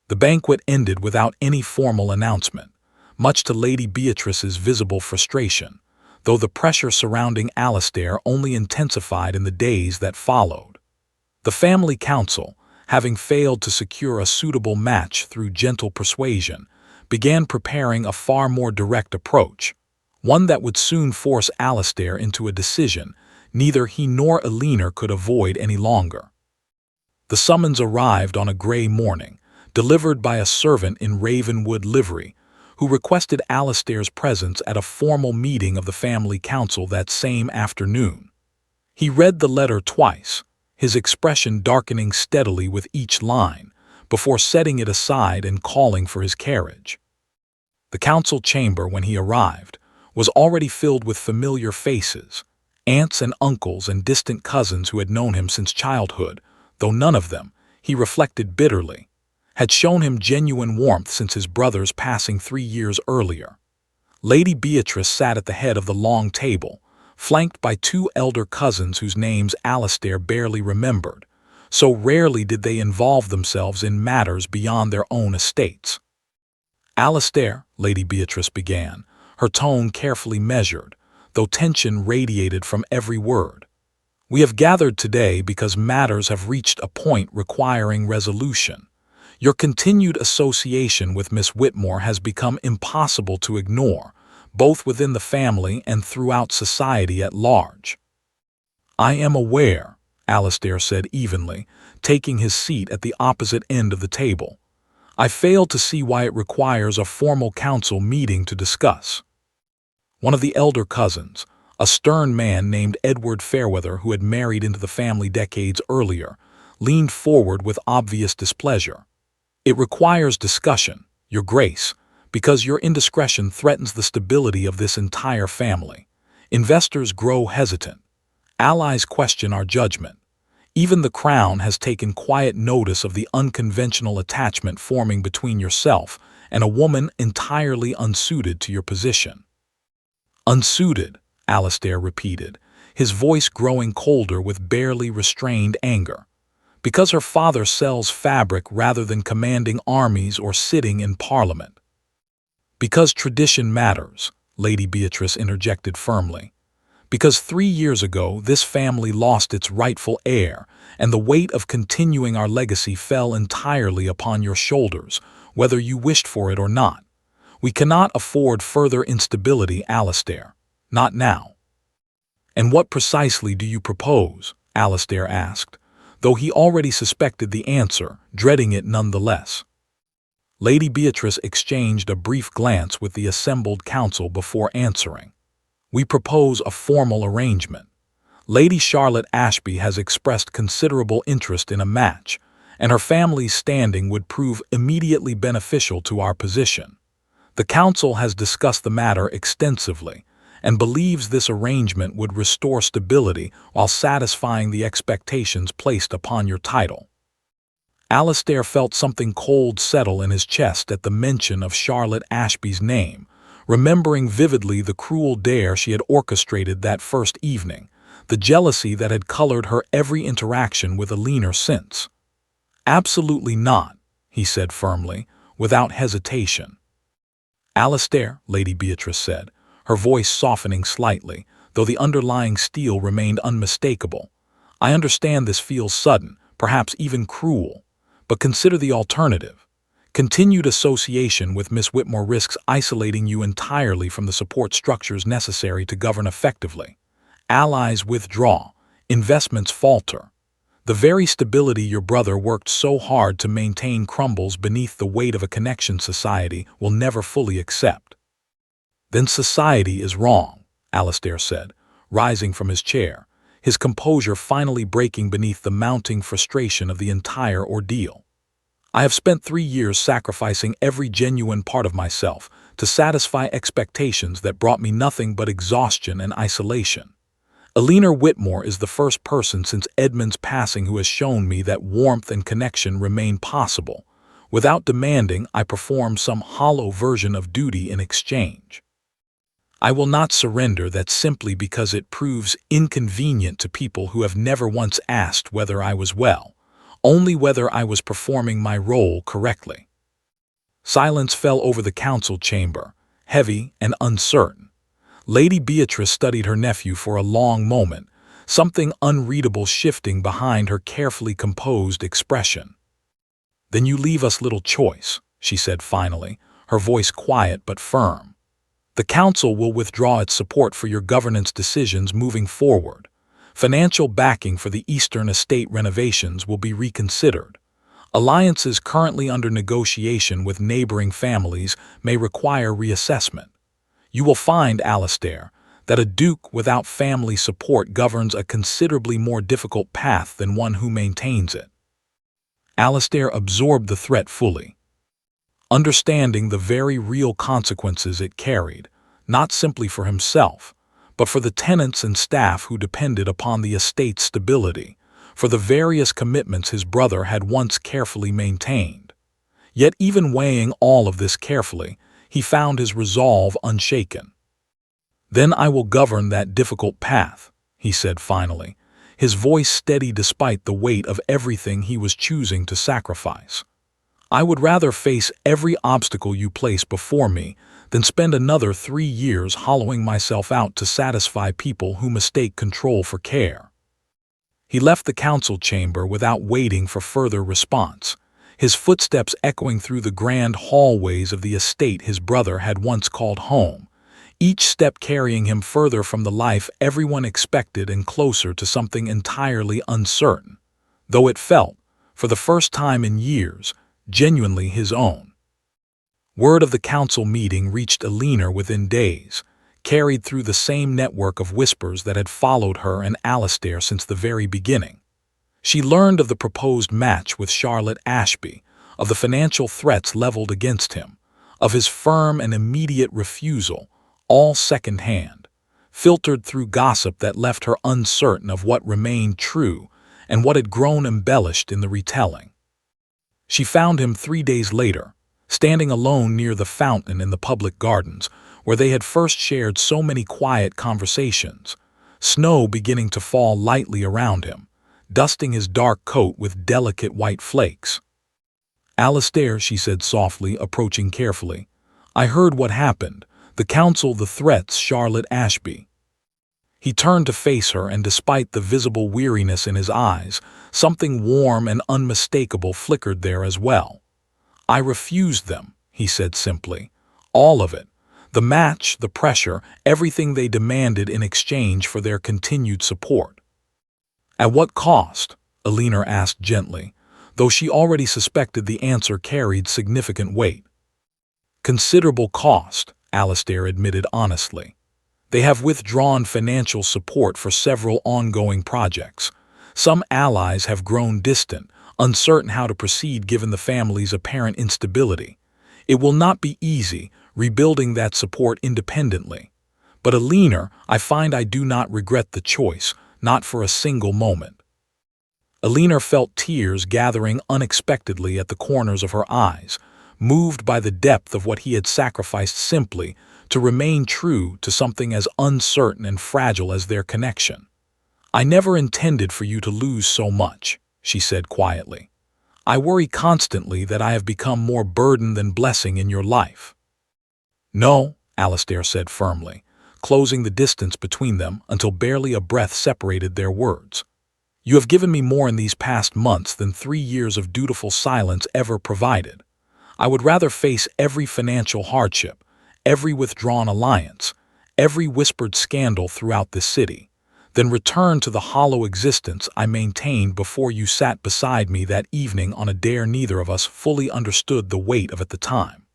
The banquet ended without any formal announcement, much to Lady Beatrice's visible frustration, though the pressure surrounding Alastair only intensified in the days that followed. The family council, having failed to secure a suitable match through gentle persuasion, began preparing a far more direct approach, one that would soon force Alastair into a decision neither he nor Elinor could avoid any longer. The summons arrived on a gray morning, delivered by a servant in Ravenwood livery, who requested Alastair's presence at a formal meeting of the family council that same afternoon. He read the letter twice, his expression darkening steadily with each line, before setting it aside and calling for his carriage. The council chamber, when he arrived, was already filled with familiar faces, aunts and uncles and distant cousins who had known him since childhood, though none of them, he reflected bitterly, had shown him genuine warmth since his brother's passing 3 years earlier. Lady Beatrice sat at the head of the long table, flanked by 2 elder cousins whose names Alastair barely remembered, so rarely did they involve themselves in matters beyond their own estates. "Alastair," Lady Beatrice began, her tone carefully measured, though tension radiated from every word. "We have gathered today because matters have reached a point requiring resolution. Your continued association with Miss Whitmore has become impossible to ignore, both within the family and throughout society at large." "I am aware," Alastair said evenly, taking his seat at the opposite end of the table. I fail to see why it requires a formal council meeting to discuss. One of the elder cousins, a stern man named Edward Fairweather who had married into the family decades earlier, leaned forward with obvious displeasure. It requires discussion, Your Grace, because your indiscretion threatens the stability of this entire family. Investors grow hesitant. Allies question our judgment. Even the Crown has taken quiet notice of the unconventional attachment forming between yourself and a woman entirely unsuited to your position. Unsuited, Alastair repeated, his voice growing colder with barely restrained anger. Because her father sells fabric rather than commanding armies or sitting in Parliament. Because tradition matters, Lady Beatrice interjected firmly. Because 3 years ago this family lost its rightful heir, and the weight of continuing our legacy fell entirely upon your shoulders, whether you wished for it or not. We cannot afford further instability, Alastair. Not now. And what precisely do you propose? Alastair asked, though he already suspected the answer, dreading it nonetheless. Lady Beatrice exchanged a brief glance with the assembled council before answering. We propose a formal arrangement. Lady Charlotte Ashby has expressed considerable interest in a match, and her family's standing would prove immediately beneficial to our position. The council has discussed the matter extensively, and believes this arrangement would restore stability while satisfying the expectations placed upon your title. Alastair felt something cold settle in his chest at the mention of Charlotte Ashby's name, remembering vividly the cruel dare she had orchestrated that first evening, the jealousy that had colored her every interaction with Eleanor since. Absolutely not, he said firmly, without hesitation. Alastair, Lady Beatrice said, her voice softening slightly, though the underlying steel remained unmistakable. I understand this feels sudden, perhaps even cruel, but consider the alternative. Continued association with Miss Whitmore risks isolating you entirely from the support structures necessary to govern effectively. Allies withdraw, investments falter. The very stability your brother worked so hard to maintain crumbles beneath the weight of a connection society will never fully accept. Then society is wrong, Alastair said, rising from his chair, his composure finally breaking beneath the mounting frustration of the entire ordeal. I have spent 3 years sacrificing every genuine part of myself to satisfy expectations that brought me nothing but exhaustion and isolation. Eleanor Whitmore is the first person since Edmund's passing who has shown me that warmth and connection remain possible. Without demanding, I perform some hollow version of duty in exchange. I will not surrender that simply because it proves inconvenient to people who have never once asked whether I was well, only whether I was performing my role correctly. Silence fell over the council chamber, heavy and uncertain. Lady Beatrice studied her nephew for a long moment, something unreadable shifting behind her carefully composed expression. Then you leave us little choice, she said finally, her voice quiet but firm. The council will withdraw its support for your governance decisions moving forward. Financial backing for the Eastern estate renovations will be reconsidered. Alliances currently under negotiation with neighboring families may require reassessment. You will find, Alastair, that a duke without family support governs a considerably more difficult path than one who maintains it. Alastair absorbed the threat fully, understanding the very real consequences it carried, not simply for himself, but for the tenants and staff who depended upon the estate's stability, for the various commitments his brother had once carefully maintained. Yet even weighing all of this carefully, he found his resolve unshaken. Then I will govern that difficult path, he said finally, his voice steady despite the weight of everything he was choosing to sacrifice. I would rather face every obstacle you place before me than spend another 3 years hollowing myself out to satisfy people who mistake control for care. He left the council chamber without waiting for further response, his footsteps echoing through the grand hallways of the estate his brother had once called home. each step carrying him further from the life everyone expected and closer to something entirely uncertain, though it felt, for the first time in years, genuinely his own. Word of the council meeting reached Alina within days, carried through the same network of whispers that had followed her and Alistair since the very beginning. She learned of the proposed match with Charlotte Ashby, of the financial threats leveled against him, of his firm and immediate refusal, all second-hand, filtered through gossip that left her uncertain of what remained true and what had grown embellished in the retelling. She found him 3 days later, standing alone near the fountain in the public gardens, where they had first shared so many quiet conversations, snow beginning to fall lightly around him, dusting his dark coat with delicate white flakes. "Alistair," she said softly, approaching carefully, "I heard what happened, the council, the threats, Charlotte Ashby." He turned to face her, and despite the visible weariness in his eyes, something warm and unmistakable flickered there as well. "I refused them," he said simply. "All of it. The match, the pressure, everything they demanded in exchange for their continued support." "At what cost?" Alina asked gently, though she already suspected the answer carried significant weight. "Considerable cost," Alistair admitted honestly. "They have withdrawn financial support for several ongoing projects. Some allies have grown distant, uncertain how to proceed given the family's apparent instability. It will not be easy rebuilding that support independently. But Alina, I find I do not regret the choice, not for a single moment." Alina felt tears gathering unexpectedly at the corners of her eyes, moved by the depth of what he had sacrificed simply to remain true to something as uncertain and fragile as their connection. "I never intended for you to lose so much," she said quietly. "I worry constantly that I have become more burden than blessing in your life." "No," Alistair said firmly, closing the distance between them until barely a breath separated their words. "You have given me more in these past months than 3 years of dutiful silence ever provided. I would rather face every financial hardship, every withdrawn alliance, every whispered scandal throughout this city, than return to the hollow existence I maintained before you sat beside me that evening on a dare neither of us fully understood the weight of at the time."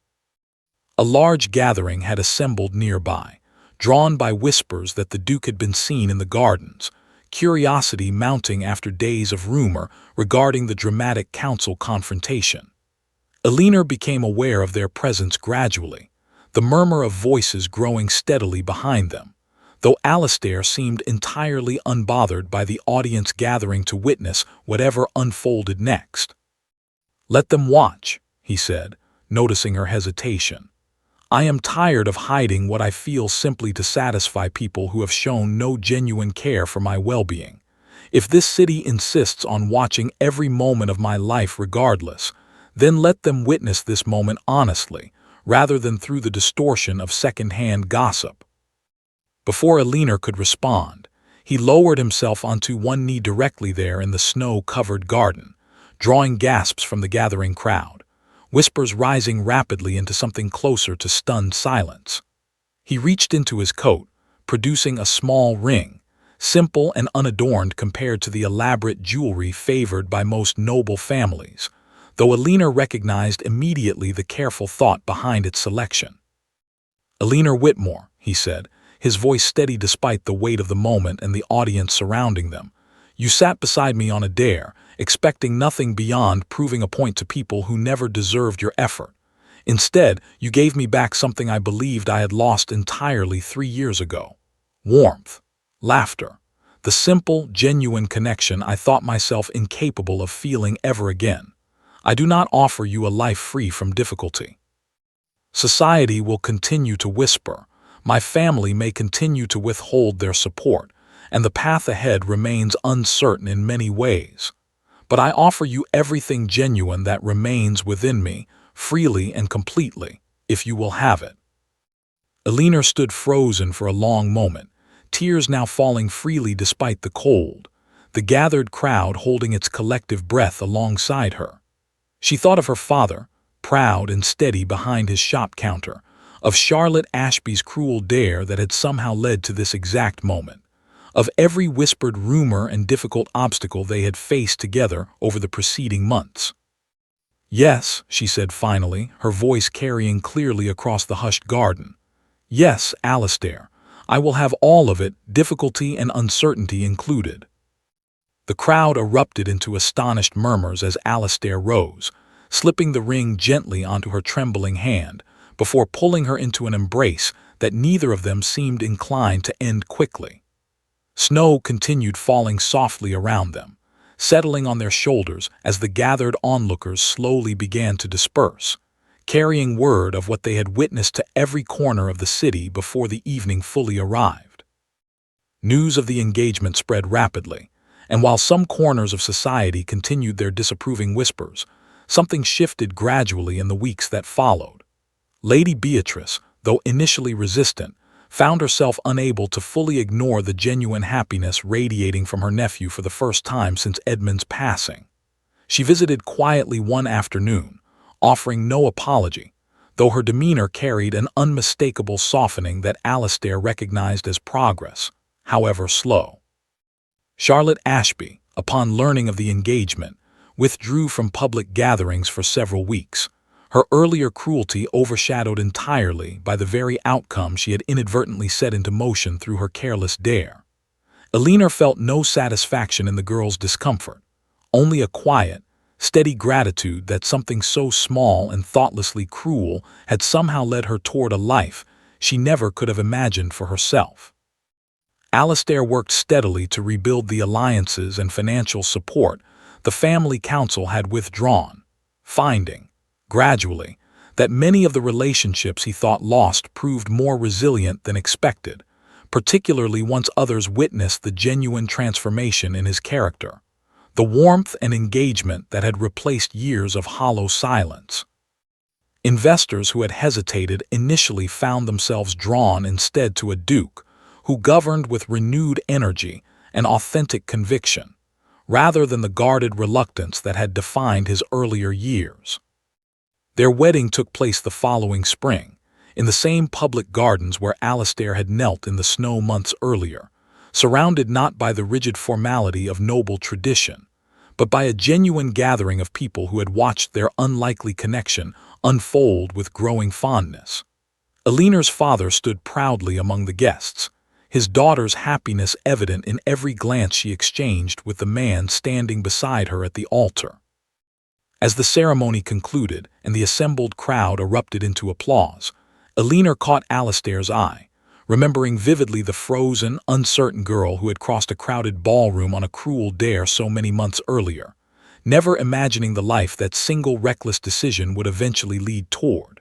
A large gathering had assembled nearby, drawn by whispers that the Duke had been seen in the gardens, curiosity mounting after days of rumor regarding the dramatic council confrontation. Alina became aware of their presence gradually, the murmur of voices growing steadily behind them, though Alistair seemed entirely unbothered by the audience gathering to witness whatever unfolded next. "Let them watch," he said, noticing her hesitation. "I am tired of hiding what I feel simply to satisfy people who have shown no genuine care for my well-being. If this city insists on watching every moment of my life regardless, then let them witness this moment honestly, rather than through the distortion of second-hand gossip." Before Alina could respond, he lowered himself onto one knee directly there in the snow-covered garden, drawing gasps from the gathering crowd, whispers rising rapidly into something closer to stunned silence. He reached into his coat, producing a small ring, simple and unadorned compared to the elaborate jewelry favored by most noble families, though Alina recognized immediately the careful thought behind its selection. "Alina Whitmore," he said, his voice steady despite the weight of the moment and the audience surrounding them, "you sat beside me on a dare, expecting nothing beyond proving a point to people who never deserved your effort. Instead, you gave me back something I believed I had lost entirely 3 years ago. Warmth, laughter, the simple, genuine connection I thought myself incapable of feeling ever again. I do not offer you a life free from difficulty. Society will continue to whisper, my family may continue to withhold their support, and the path ahead remains uncertain in many ways. But I offer you everything genuine that remains within me, freely and completely, if you will have it." Alina stood frozen for a long moment, tears now falling freely despite the cold, the gathered crowd holding its collective breath alongside her. She thought of her father, proud and steady behind his shop counter, of Charlotte Ashby's cruel dare that had somehow led to this exact moment, of every whispered rumor and difficult obstacle they had faced together over the preceding months. "Yes," she said finally, her voice carrying clearly across the hushed garden. "Yes, Alistair, I will have all of it, difficulty and uncertainty included." The crowd erupted into astonished murmurs as Alistair rose, slipping the ring gently onto her trembling hand, before pulling her into an embrace that neither of them seemed inclined to end quickly. Snow continued falling softly around them, settling on their shoulders as the gathered onlookers slowly began to disperse, carrying word of what they had witnessed to every corner of the city before the evening fully arrived. News of the engagement spread rapidly, and while some corners of society continued their disapproving whispers, something shifted gradually in the weeks that followed. Lady Beatrice, though initially resistant, found herself unable to fully ignore the genuine happiness radiating from her nephew for the first time since Edmund's passing. She visited quietly one afternoon, offering no apology, though her demeanor carried an unmistakable softening that Alistair recognized as progress, however slow. Charlotte Ashby, upon learning of the engagement, withdrew from public gatherings for several weeks, her earlier cruelty overshadowed entirely by the very outcome she had inadvertently set into motion through her careless dare. Eleanor felt no satisfaction in the girl's discomfort, only a quiet, steady gratitude that something so small and thoughtlessly cruel had somehow led her toward a life she never could have imagined for herself. Alistair worked steadily to rebuild the alliances and financial support the family council had withdrawn, finding, gradually, that many of the relationships he thought lost proved more resilient than expected, particularly once others witnessed the genuine transformation in his character, the warmth and engagement that had replaced years of hollow silence. Investors who had hesitated initially found themselves drawn instead to a duke who governed with renewed energy and authentic conviction, rather than the guarded reluctance that had defined his earlier years. Their wedding took place the following spring, in the same public gardens where Alistair had knelt in the snow months earlier, surrounded not by the rigid formality of noble tradition, but by a genuine gathering of people who had watched their unlikely connection unfold with growing fondness. Eleanor's father stood proudly among the guests, his daughter's happiness evident in every glance she exchanged with the man standing beside her at the altar. As the ceremony concluded and the assembled crowd erupted into applause, Eleanor caught Alistair's eye, remembering vividly the frozen, uncertain girl who had crossed a crowded ballroom on a cruel dare so many months earlier, never imagining the life that single reckless decision would eventually lead toward.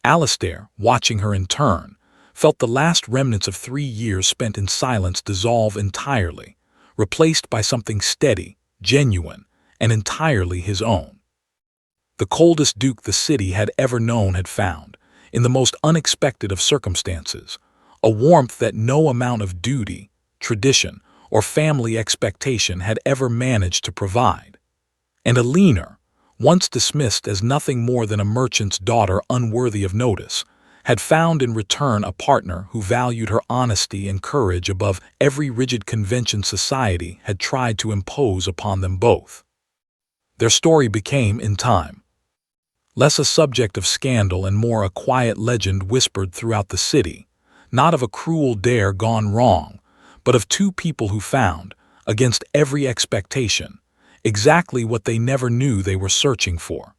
Alistair, watching her in turn, felt the last remnants of 3 years spent in silence dissolve entirely, replaced by something steady, genuine, and entirely his own. The coldest duke the city had ever known had found, in the most unexpected of circumstances, a warmth that no amount of duty, tradition, or family expectation had ever managed to provide. And Eleanor, once dismissed as nothing more than a merchant's daughter unworthy of notice, had found in return a partner who valued her honesty and courage above every rigid convention society had tried to impose upon them both. Their story became, in time, less a subject of scandal and more a quiet legend whispered throughout the city, not of a cruel dare gone wrong, but of two people who found, against every expectation, exactly what they never knew they were searching for.